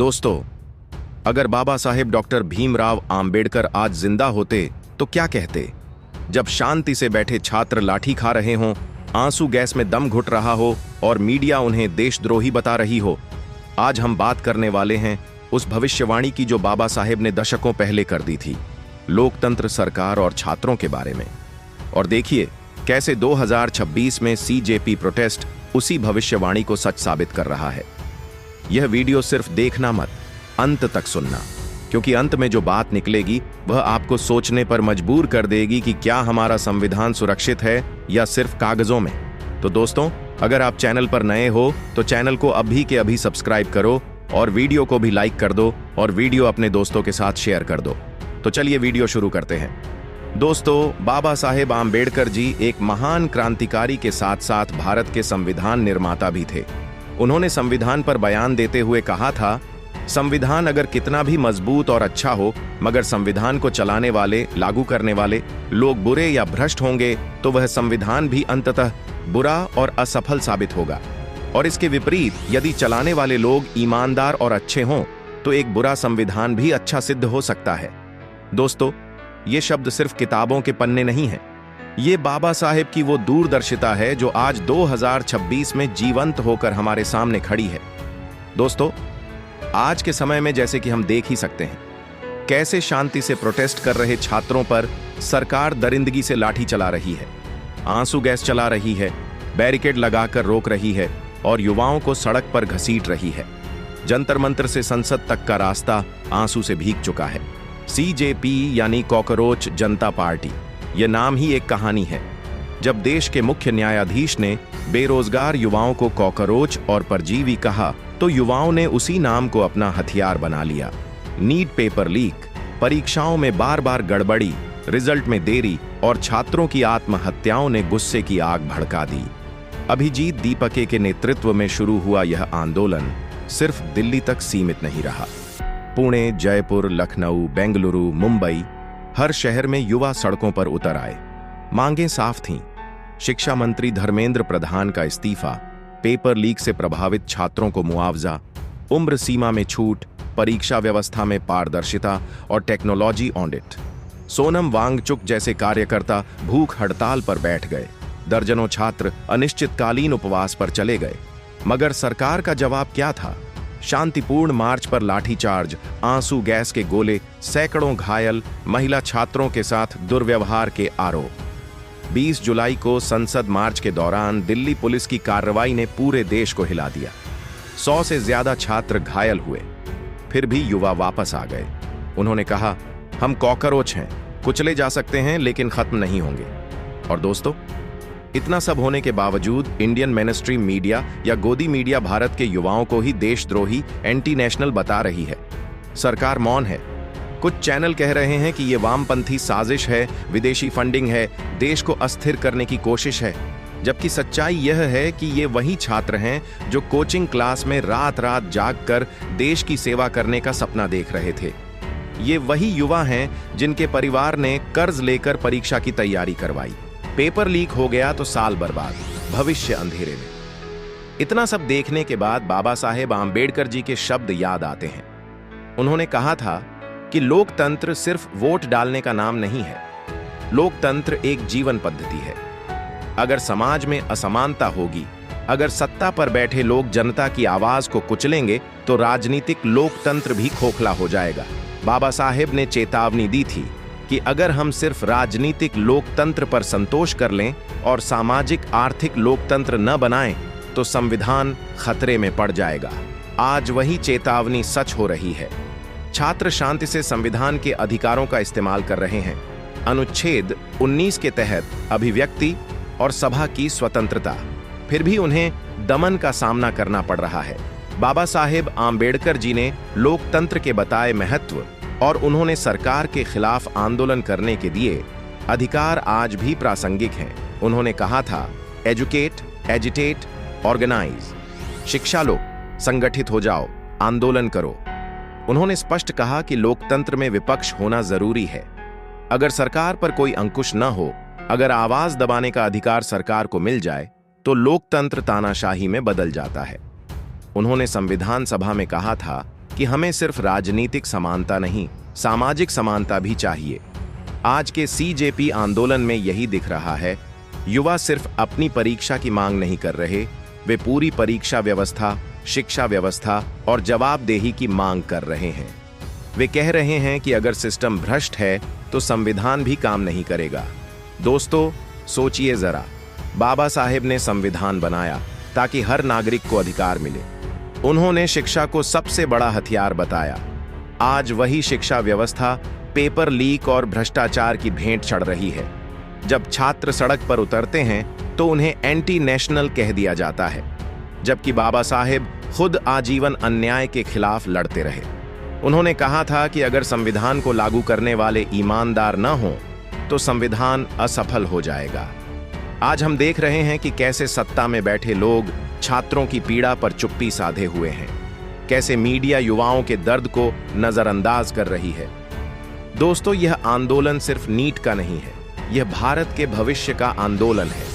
दोस्तों, अगर बाबा साहेब डॉक्टर भीमराव आम्बेडकर आज जिंदा होते तो क्या कहते? जब शांति से बैठे छात्र लाठी खा रहे हों, आंसू गैस में दम घुट रहा हो और मीडिया उन्हें देशद्रोही बता रही हो, आज हम बात करने वाले हैं उस भविष्यवाणी की जो बाबा साहेब ने दशकों पहले कर दी थी, लोकतंत्र, सरकार और छात्रों के बारे में। और देखिए कैसे 2026 में सीजेपी प्रोटेस्ट उसी भविष्यवाणी को सच साबित कर रहा है। यह वीडियो सिर्फ देखना मत, अंत तक सुनना, क्योंकि अंत में जो बात निकलेगी वह आपको सोचने पर मजबूर कर देगी कि क्या हमारा संविधान सुरक्षित है या सिर्फ कागजों में। तो दोस्तों, अगर आप चैनल पर नए हो तो चैनल को अभी के अभी सब्सक्राइब करो और वीडियो को भी लाइक कर दो और वीडियो अपने दोस्तों के साथ शेयर कर दो। तो चलिए वीडियो शुरू करते हैं। दोस्तों, बाबा साहेब आम्बेडकर जी एक महान क्रांतिकारी के साथ साथ भारत के संविधान निर्माता भी थे। उन्होंने संविधान पर बयान देते हुए कहा था, संविधान अगर कितना भी मजबूत और अच्छा हो, मगर संविधान को चलाने वाले, लागू करने वाले लोग बुरे या भ्रष्ट होंगे तो वह संविधान भी अंततः बुरा और असफल साबित होगा। और इसके विपरीत यदि चलाने वाले लोग ईमानदार और अच्छे हों तो एक बुरा संविधान भी अच्छा सिद्ध हो सकता है। दोस्तों, ये शब्द सिर्फ किताबों के पन्ने नहीं हैं। ये बाबा साहेब की वो दूरदर्शिता है जो आज 2026 में जीवंत होकर हमारे सामने खड़ी है। दोस्तों, आज के समय में जैसे कि हम देख ही सकते हैं कैसे शांति से प्रोटेस्ट कर रहे छात्रों पर सरकार दरिंदगी से लाठी चला रही है, आंसू गैस चला रही है, बैरिकेड लगाकर रोक रही है और युवाओं को सड़क पर घसीट रही है। जंतर मंतर से संसद तक का रास्ता आंसू से भीग चुका है। सीजेपी यानी कॉकरोच जनता पार्टी, यह नाम ही एक कहानी है। जब देश के मुख्य न्यायाधीश ने बेरोजगार युवाओं को कॉकरोच और परजीवी कहा तो युवाओं ने उसी नाम को अपना हथियार बना लिया। नीट पेपर लीक, परीक्षाओं में बार बार गड़बड़ी, रिजल्ट में देरी और छात्रों की आत्महत्याओं ने गुस्से की आग भड़का दी। अभिजीत दीपके के नेतृत्व में शुरू हुआ यह आंदोलन सिर्फ दिल्ली तक सीमित नहीं रहा। पुणे, जयपुर, लखनऊ, बेंगलुरु, मुंबई, हर शहर में युवा सड़कों पर उतर आए। मांगें साफ थीं, शिक्षा मंत्री धर्मेंद्र प्रधान का इस्तीफा, पेपर लीक से प्रभावित छात्रों को मुआवजा, उम्र सीमा में छूट, परीक्षा व्यवस्था में पारदर्शिता और टेक्नोलॉजी ऑडिट। सोनम वांगचुक जैसे कार्यकर्ता भूख हड़ताल पर बैठ गए। दर्जनों छात्र अनिश्चितकालीन उपवास पर चले गए। मगर सरकार का जवाब क्या था? शांतिपूर्ण मार्च पर लाठीचार्ज, आंसू गैस के गोले, सैकड़ों घायल, महिला छात्रों के साथ दुर्व्यवहार के आरोप। 20 जुलाई को संसद मार्च के दौरान दिल्ली पुलिस की कार्रवाई ने पूरे देश को हिला दिया। 100 से ज्यादा छात्र घायल हुए। फिर भी युवा वापस आ गए। उन्होंने कहा, हम कॉकरोच हैं, कुचले जा सकते हैं लेकिन खत्म नहीं होंगे। और दोस्तों, इतना सब होने के बावजूद इंडियन मेनस्ट्रीम मीडिया या गोदी मीडिया भारत के युवाओं को ही देशद्रोही, एंटी नेशनल बता रही है। सरकार मौन है। कुछ चैनल कह रहे हैं कि ये वामपंथी साजिश है, विदेशी फंडिंग है, देश को अस्थिर करने की कोशिश है। जबकि सच्चाई यह है कि ये वही छात्र हैं जो कोचिंग क्लास में रात रात जागकर देश की सेवा करने का सपना देख रहे थे। ये वही युवा हैं जिनके परिवार ने कर्ज लेकर परीक्षा की तैयारी करवाई। पेपर लीक हो गया तो साल बर्बाद, भविष्य अंधेरे में। इतना सब देखने के बाद बाबा साहेब आम्बेडकर जी के शब्द याद आते हैं। उन्होंने कहा था कि लोकतंत्र सिर्फ वोट डालने का नाम नहीं है, लोकतंत्र एक जीवन पद्धति है। अगर समाज में असमानता होगी, अगर सत्ता पर बैठे लोग जनता की आवाज को कुचलेंगे तो राजनीतिक लोकतंत्र भी खोखला हो जाएगा। बाबा साहेब ने चेतावनी दी थी कि अगर हम सिर्फ राजनीतिक लोकतंत्र पर संतोष कर लें और सामाजिक आर्थिक लोकतंत्र न बनाएं तो संविधान खतरे में पड़ जाएगा। आज वही चेतावनी सच हो रही है। छात्र शांति से संविधान के अधिकारों का इस्तेमाल कर रहे हैं। अनुच्छेद 19 के तहत अभिव्यक्ति और सभा की स्वतंत्रता, फिर भी उन्हें दमन का सामना करना पड़ रहा है। बाबा साहेब आम्बेडकर जी ने लोकतंत्र के बताए महत्व और उन्होंने सरकार के खिलाफ आंदोलन करने के दिए अधिकार आज भी प्रासंगिक हैं। उन्होंने कहा था, एजुकेट, एजिटेट, ऑर्गेनाइज। शिक्षा लो, संगठित हो जाओ, आंदोलन करो। उन्होंने स्पष्ट कहा कि लोकतंत्र में विपक्ष होना जरूरी है। अगर सरकार पर कोई अंकुश न हो, अगर आवाज दबाने का अधिकार सरकार को मिल जाए तो लोकतंत्र तानाशाही में बदल जाता है। उन्होंने संविधान सभा में कहा था, कि हमें सिर्फ राजनीतिक समानता नहीं, सामाजिक समानता भी चाहिए। आज के सीजेपी आंदोलन में यही दिख रहा है। युवा सिर्फ अपनी परीक्षा की मांग नहीं कर रहे, वे पूरी परीक्षा व्यवस्था, शिक्षा व्यवस्था और जवाबदेही की मांग कर रहे हैं। वे कह रहे हैं कि अगर सिस्टम भ्रष्ट है तो संविधान भी काम नहीं करेगा। दोस्तों, सोचिए जरा, बाबा साहेब ने संविधान बनाया ताकि हर नागरिक को अधिकार मिले। उन्होंने शिक्षा को सबसे बड़ा हथियार बताया। आज वही शिक्षा व्यवस्था पेपर लीक और भ्रष्टाचार की भेंट चढ़ रही है। जब छात्र सड़क पर उतरते हैं तो उन्हें एंटी नेशनल कह दिया जाता है, जबकि बाबा साहेब खुद आजीवन अन्याय के खिलाफ लड़ते रहे। उन्होंने कहा था कि अगर संविधान को लागू करने वाले ईमानदार न हों तो संविधान असफल हो जाएगा। आज हम देख रहे हैं कि कैसे सत्ता में बैठे लोग छात्रों की पीड़ा पर चुप्पी साधे हुए हैं, कैसे मीडिया युवाओं के दर्द को नजरअंदाज कर रही है। दोस्तों, यह आंदोलन सिर्फ नीट का नहीं है, यह भारत के भविष्य का आंदोलन है।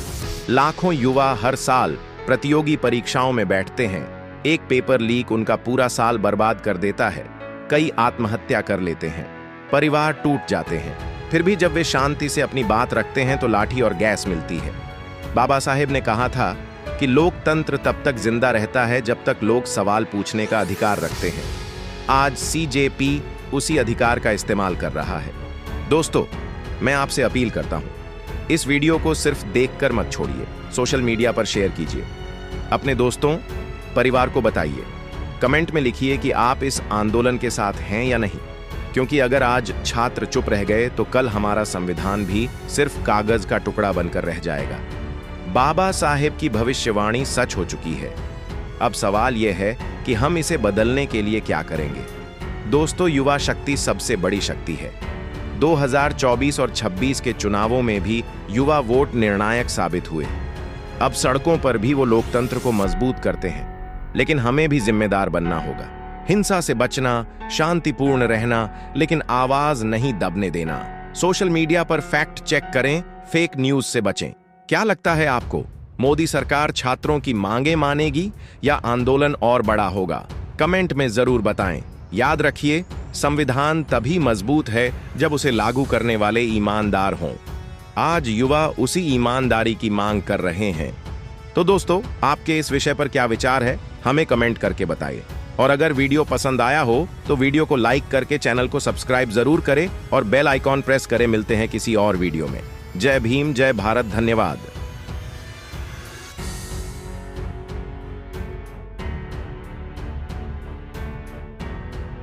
लाखों युवा हर साल प्रतियोगी परीक्षाओं में बैठते हैं। एक पेपर लीक उनका पूरा साल बर्बाद कर देता है। कई आत्महत्या कर लेते हैं, परिवार टूट जाते हैं। फिर भी जब वे शांति से अपनी बात रखते हैं तो लाठी और गैस मिलती है। बाबा साहेब ने कहा था कि लोकतंत्र तब तक जिंदा रहता है जब तक लोग सवाल पूछने का अधिकार रखते हैं। आज सीजेपी उसी अधिकार का इस्तेमाल कर रहा है। दोस्तों, मैं आपसे अपील करता हूं, इस वीडियो को सिर्फ देखकर मत छोड़िए, सोशल मीडिया पर शेयर कीजिए, अपने दोस्तों, परिवार को बताइए। कमेंट में लिखिए कि आप इस आंदोलन के साथ हैं या नहीं, क्योंकि अगर आज छात्र चुप रह गए तो कल हमारा संविधान भी सिर्फ कागज का टुकड़ा बनकर रह जाएगा। बाबा साहेब की भविष्यवाणी सच हो चुकी है। अब सवाल यह है कि हम इसे बदलने के लिए क्या करेंगे। दोस्तों, युवा शक्ति सबसे बड़ी शक्ति है। 2024 और 26 के चुनावों में भी युवा वोट निर्णायक साबित हुए। अब सड़कों पर भी वो लोकतंत्र को मजबूत करते हैं, लेकिन हमें भी जिम्मेदार बनना होगा। हिंसा से बचना, शांतिपूर्ण रहना, लेकिन आवाज नहीं दबने देना। सोशल मीडिया पर फैक्ट चेक करें, फेक न्यूज से बचें। क्या लगता है आपको, मोदी सरकार छात्रों की मांगे मानेगी या आंदोलन और बड़ा होगा? कमेंट में जरूर बताएं। याद रखिए, संविधान तभी मजबूत है जब उसे लागू करने वाले ईमानदार हों। आज युवा उसी ईमानदारी की मांग कर रहे हैं। तो दोस्तों, आपके इस विषय पर क्या विचार है, हमें कमेंट करके बताइए। और अगर वीडियो पसंद आया हो तो वीडियो को लाइक करके चैनल को सब्सक्राइब जरूर करें और बेल आइकॉन प्रेस करें। मिलते हैं किसी और वीडियो में। जय भीम, जय भारत, धन्यवाद।